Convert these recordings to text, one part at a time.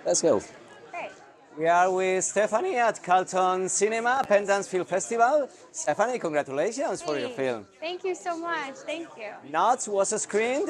Let's go. Great. We are with Stephanie at Carlton Cinema Pendance Film Festival. Stephanie, congratulations for your Hey, film. thank you so much. Thank you. Nuts was screened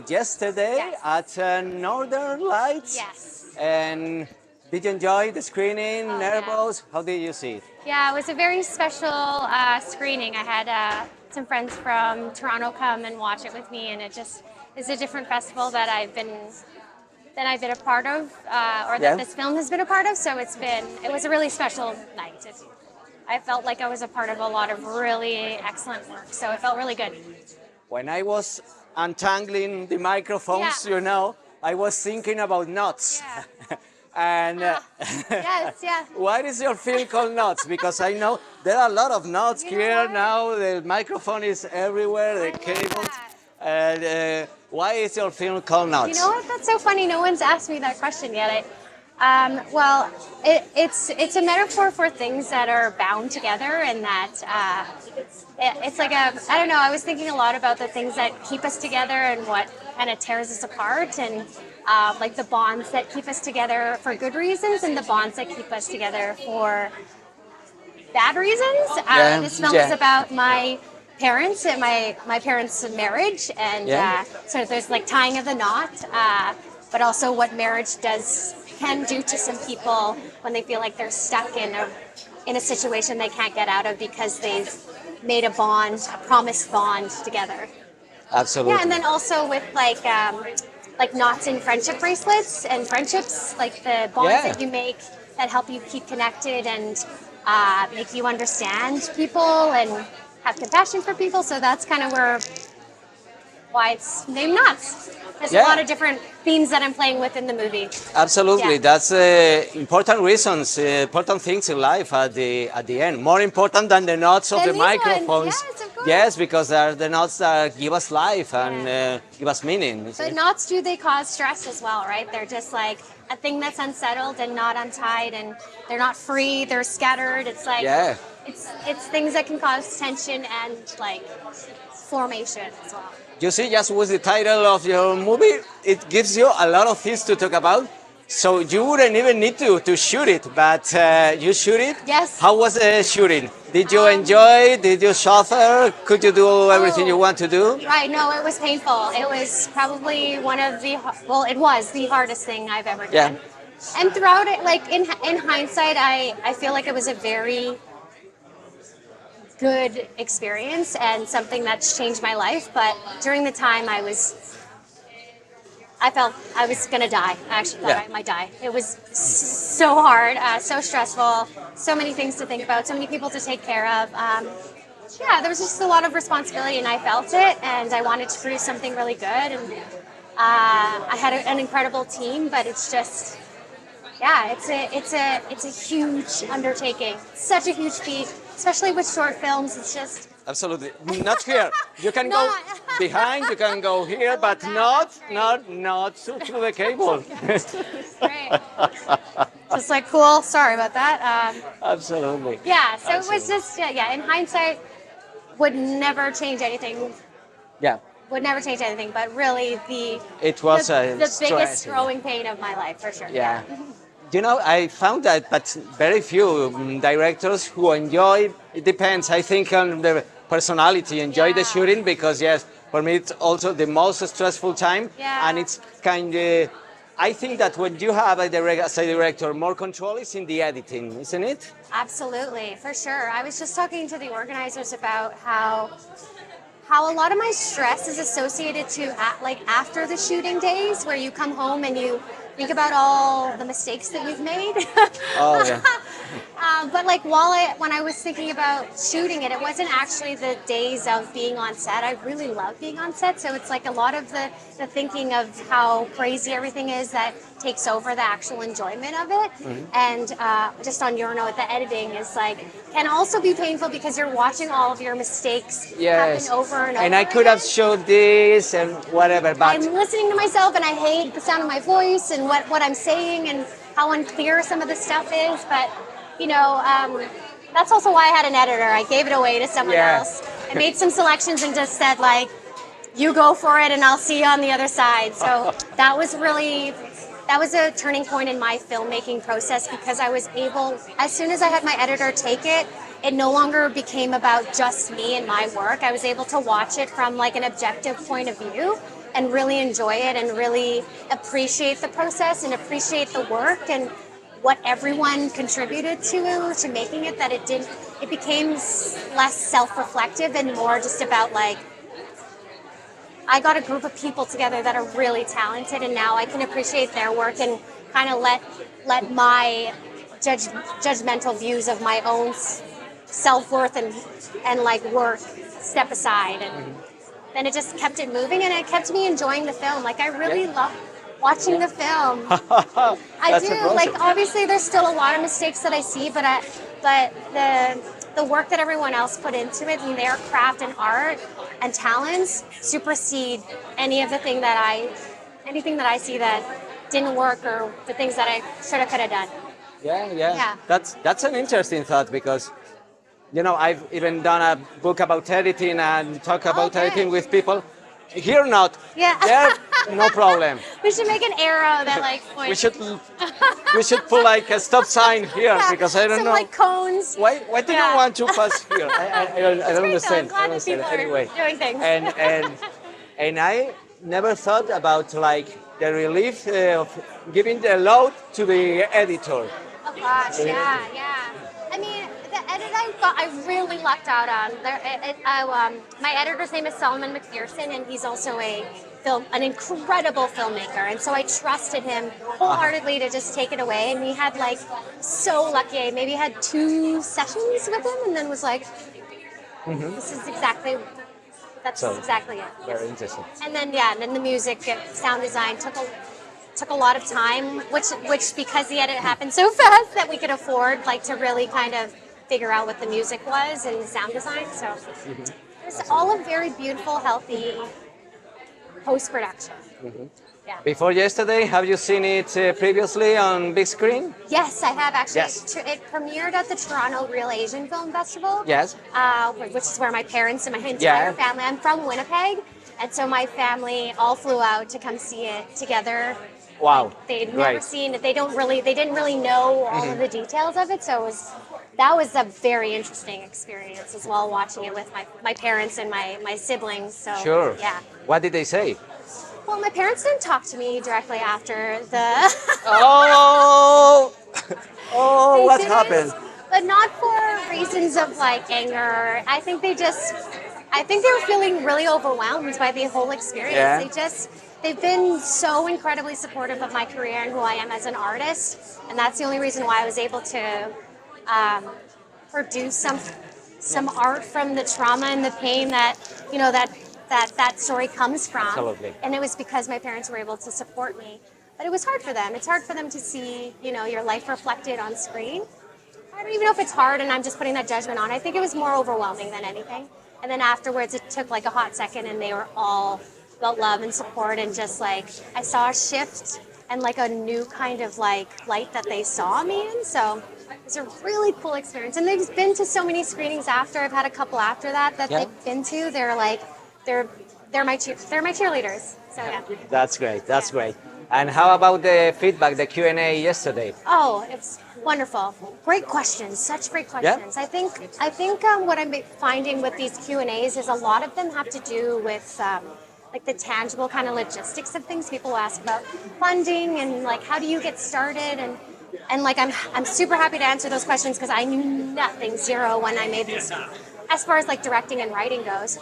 yesterday Yes. at Northern Lights. Yes. And did you enjoy the screening? Oh, yeah. Nervous? How did you see it? Yeah, it was a very special screening. I had some friends from Toronto come and watch it with me, and it just is a different festival that I've been a part of, or Yeah. that this film has been a part of. So it was a really special night. I felt like I was a part of a lot of really excellent work. So it felt really good. When I was untangling the microphones, Yeah. I was thinking about nuts. Yeah. And Yes, yeah. why is your film called Nuts? Because I know there are a lot of nuts You know here what? now. The microphone is everywhere, the love cables. that. And why is your film called Nuts? You know what? That's so funny. No one's asked me that question yet. Well, it's a metaphor for things that are bound together, and that it's like I don't know. I was thinking a lot about the things that keep us together and what kind of tears us apart, and like the bonds that keep us together for good reasons, and the bonds that keep us together for bad reasons. Yeah, This film yeah. is about my parents and my parents' marriage, and Yeah. so there's like tying of the knot, but also what marriage can do to some people when they feel like they're stuck in a situation they can't get out of because they've made a promised bond together. Absolutely. Yeah, and then also with like knots in friendship bracelets and friendships, like the bonds Yeah. that you make that help you keep connected and make you understand people and have compassion for people. So that's kind of why it's named Knots. There's a Yeah. lot of different themes that I'm playing with in the movie. Absolutely, Yeah. that's important reasons, important things in life at the end. More important than the notes of Than the these ones, microphones. yes, of course. Yes, because they are the notes that give us life and Yeah. give us meaning. you see. But knots, do they cause stress as well, right? They're just like a thing that's unsettled and not untied, and they're not free. They're scattered. It's like Yeah. it's things that can cause tension and like formation as well. You see, just with the title of your movie, it gives you a lot of things to talk about. So you wouldn't even need to shoot it, but you shoot it. Yes. How was the shooting? Did you enjoy? Did you suffer? Could you do everything you want to do? Right. No, it was painful. It was probably it was the hardest thing I've ever Yeah. done. And throughout it, like in hindsight, I feel like it was a very good experience and something that's changed my life. But during the time, I felt I was gonna die. I actually thought Yeah. I might die. It was so hard, so stressful, so many things to think about, so many people to take care of. Yeah, there was just a lot of responsibility, and I felt it, and I wanted to produce something really good. And I had an incredible team, but it's just, yeah, it's a huge undertaking, such a huge feat, especially with short films. It's just Absolutely. Not here. You can go Not. behind, you can go here, but not through the cable. great. Just like cool. Sorry about that. Absolutely. Yeah, so it was just yeah. In hindsight, would never change anything. Yeah. Would never change anything. But really, It was the biggest stressing. growing pain of my life for sure. Yeah. You know, I found that, but very few directors who enjoy. It depends. I think on the personality. Enjoy the Yeah. shooting because yes, for me it's also the most stressful time, Yeah. and it's kind of. I think that when you have as a director, more control is in the editing, isn't it? Absolutely, for sure. I was just talking to the organizers about how a lot of my stress is associated to like after the shooting days, where you come home and you think about all the mistakes that you've made. Oh yeah. But like when I was thinking about shooting it, it wasn't actually the days of being on set. I really love being on set, so it's like a lot of the thinking of how crazy everything is that takes over the actual enjoyment of it. And just on your note, the editing is like can also be painful because you're watching all of your mistakes Yes. happen over and over. And I could have again. showed this and whatever, but I'm listening to myself and I hate the sound of my voice and what I'm saying and how unclear some of the stuff is. But, you know, that's also why I had an editor. I gave it away to someone Yeah. else. I made some selections and just said, like, you go for it and I'll see you on the other side. So that was a turning point in my filmmaking process because I was able, as soon as I had my editor take it, it no longer became about just me and my work. I was able to watch it from like an objective point of view and really enjoy it and really appreciate the process and appreciate the work and what everyone contributed to making it, that it became less self-reflective and more just about like, I got a group of people together that are really talented and now I can appreciate their work and kind of let my judgmental views of my own self-worth and like work step aside. And then it just kept it moving and it kept me enjoying the film. Like I really love watching the film. I do. Like obviously there's still a lot of mistakes that I see, but the work that everyone else put into it and their craft and art and talents supersede anything that I see that didn't work or the things that I should have could have done. Yeah. That's an interesting thought because I've even done a book about editing and talk about editing with people. Here not. Yeah. There, no problem. We should make an arrow that like points. We should put like a stop sign here because I don't know. Some like cones. Why do you want to pass here? I don't understand. I'm glad that people anyway. are doing things. And I never thought about like the relief of giving the load to the editor. Oh gosh, yeah. I mean, the edit I really lucked out on. My editor's name is Solomon McPherson, and he's also an incredible filmmaker. And so I trusted him wholeheartedly to just take it away. And we had like so lucky. I maybe had 2 sessions with him, and then was like, "This is exactly it." Very interesting. And then the music, sound design took a lot of time, which because the edit happened so fast that we could afford like to really kind of figure out what the music was and sound design. So it was all a very beautiful, healthy post-production. Yeah. Before yesterday, have you seen it previously on big screen? Yes, I have actually. Yes. It premiered at the Toronto Real Asian Film Festival. Yes. Which is where my parents and my entire family. I'm from Winnipeg, and so my family all flew out to come see it together. Wow. They'd never seen it. They didn't really know all of the details of it. So that was a very interesting experience as well, watching it with my parents and my siblings. So sure. Yeah. What did they say? Well, my parents didn't talk to me directly after the. What happened? But not for reasons of like anger. I think they were feeling really overwhelmed by the whole experience. Yeah. They've been so incredibly supportive of my career and who I am as an artist, and that's the only reason why I was able to produce some art from the trauma and the pain that that story comes from. Absolutely. And it was because my parents were able to support me. But it was hard for them. It's hard for them to see, your life reflected on screen. I don't even know if it's hard and I'm just putting that judgment on. I think it was more overwhelming than anything. And then afterwards, it took like a hot second and they were all felt love and support, and just like I saw a shift and like a new kind of like light that they saw me in. So it was a really cool experience. And they've been to so many screenings after. I've had a couple after that they've been to. They're like they're my cheerleaders. So yeah. That's great. That's great. And how about the feedback, the Q&A yesterday? Oh, it's wonderful. Great questions. Such great questions. Yeah. I think what I'm finding with these Q&As is a lot of them have to do with like the tangible kind of logistics of things. People ask about funding and like how do you get started, and like I'm super happy to answer those questions because I knew nothing, zero, when I made these as far as like directing and writing goes.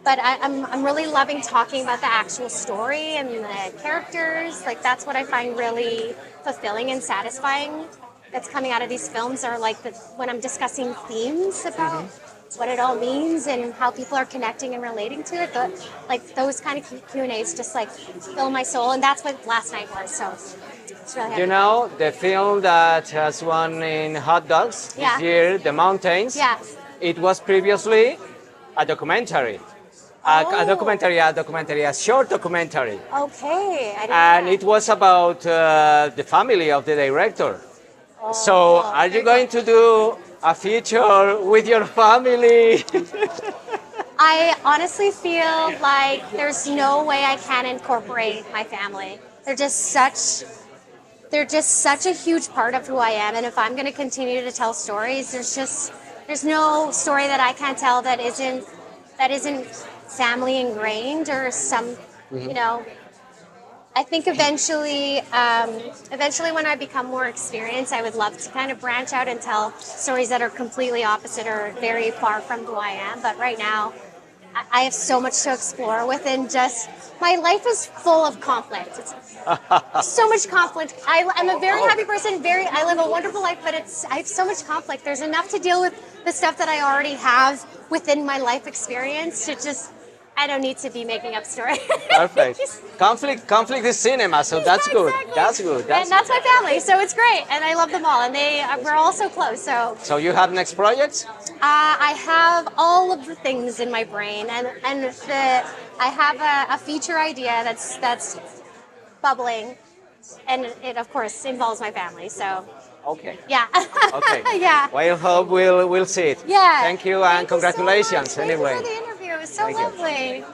But I'm really loving talking about the actual story and the characters. Like that's what I find really fulfilling and satisfying that's coming out of these films, are like when I'm discussing themes about what it all means and how people are connecting and relating to it. Like those kind of Q&As just like fill my soul, and that's what last night was. So it's really happy. The film that has won in hot dogs this year, The Mountains. Yeah. It was previously a documentary. A short documentary. Okay. And it was about the family of the director. So are you going to do a feature with your family? I honestly feel like there's no way I can incorporate my family. They're just such a huge part of who I am, and if I'm going to continue to tell stories, there's no story that I can't tell that isn't family ingrained or some, you know. I think eventually when I become more experienced, I would love to kind of branch out and tell stories that are completely opposite or very far from who I am. But right now, I have so much to explore within just my life is full of conflict. It's so much conflict. I'm a very happy person. I live a wonderful life, but I have so much conflict. There's enough to deal with the stuff that I already have within my life experience to just. I don't need to be making up stories. Perfect. Conflict is cinema, so that's good. Exactly. That's good. And that's my family, so it's great, and I love them all, and we're all so close. So you have next projects? I have all of the things in my brain, and I have a feature idea that's bubbling, and it of course involves my family. So Okay. yeah. Okay. Yeah. Well, hope we'll see it. Yeah. Thank you and Thank you so much. congratulations Thank you anyway. for the interview. It was so Thank you. lovely.